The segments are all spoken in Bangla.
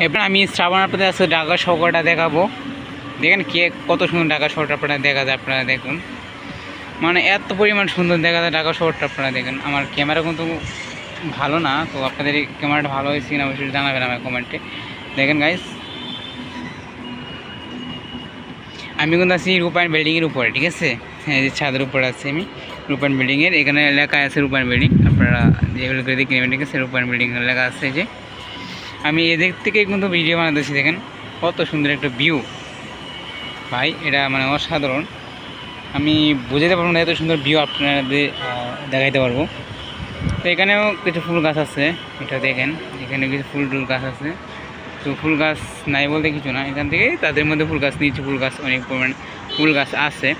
এবার আমি শ্রাবণ আপনাদের আছে ঢাকা শহরটা দেখাবো। দেখেন কে কত সুন্দর ঢাকা শহরটা আপনারা দেখা যায়, আপনারা দেখুন মানে এত পরিমাণ সুন্দর দেখা যায় ঢাকা শহরটা। আপনারা দেখেন আমার ক্যামেরা কিন্তু ভালো না, তো আপনাদের এই ক্যামেরাটা ভালো হয়েছে কিনা অবশ্যই জানাবেন আমার কমেন্টে। দেখেন গাইস, আমি কিন্তু আছি রূপায়ণ বিল্ডিংয়ের উপরে, ঠিক আছে। হ্যাঁ, যে ছাদের উপরে আছি আমি রূপায়ণ বিল্ডিংয়ের। এখানে লেখা আছে রূপায়ণ বিল্ডিং, আপনারা যেগুলো করে দেখে নেবেন, ঠিক আছে। রূপায়ণ বিল্ডিং লেখা আছে। যে আমি এদিক থেকে কিন্তু ভিডিও বানাতেছি, দেখেন কত সুন্দর একটা ভিউ ভাই, এটা মানে অসাধারণ। আমি বুঝাতে পারবো না এত সুন্দর ভিউ আপনাদের দেখাইতে পারবো। তো এখানেও কিছু ফুল গাছ আছে, এটা দেখেন এখানে কিছু ফুল টুল গাছ আছে। তো ফুল গাছ নাই বলতে কিছু না, এখান থেকে তাদের মধ্যে ফুল গাছ নিচে ফুল গাছ অনেক পরিমাণ ফুল গাছ আছে।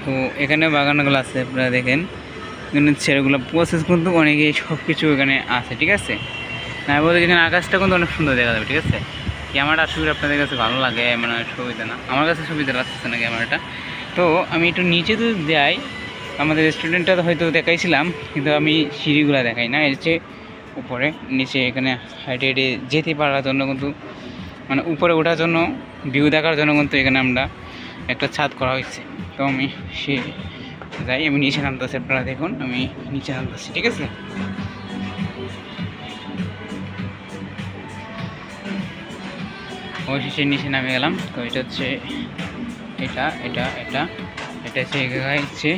তো এখানে বাগানগুলো আছে, আপনারা দেখেন এখানে ছেলেগুলো প্রসেস কিন্তু অনেকেই সব কিছু এখানে আছে, ঠিক আছে। না বলতে যেখানে আকাশটা কিন্তু অনেক সুন্দর দেখা যাবে, ঠিক আছে। ক্যামেরাটা আসলে আপনাদের কাছে ভালো লাগে, মানে সুবিধা না, আমার কাছে সুবিধা লাগতেছে না ক্যামেরাটা। তো আমি একটু নিচে তো যাই, আমাদের রেস্টুরেন্টটা হয়তো দেখাইছিলাম, কিন্তু আমি সিঁড়িগুলো দেখাই না, এর চেয়ে উপরে নিচে এখানে হাইটে হেঁটে যেতে পারার জন্য কিন্তু মানে উপরে ওঠার জন্য ভিউ দেখার জন্য কিন্তু এখানে আমরা একটা ছাদ করা হয়েছে। তো আমি সে যাই, আমি নিচে নামতেছি, আপনারা দেখুন আমি নিচে নামতেছি, ঠিক আছে। অবশেষে নিচে নামে গেলাম। তো এটা হচ্ছে এটা এটা এটা এটা হচ্ছে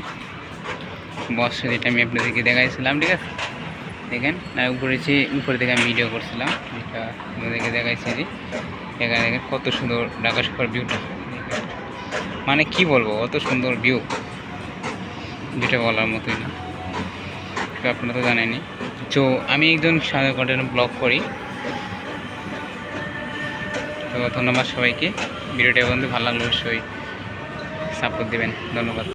বর্ষ, যেটা আমি আপনাদেরকে দেখাইছিলাম, ঠিক আছে। দেখেন উপরে থেকে আমি ভিডিও করছিলাম, এটা আপনাদেরকে দেখাইছি। যে এখানে দেখেন কত সুন্দর ঢাকা শহর ভিউটা, মানে কি বলবো, অত সুন্দর ভিউ, যেটা বলার মতোই না। তো আপনারা তো জানেনই। তো আমি একজন সাধারণ কন্টেন্ট ব্লগ করি। তো ধন্যবাদ সবাইকে, ভিডিওটা বন্ধু ভালো লাগলো অবশ্যই সাপোর্ট দেবেন, ধন্যবাদ।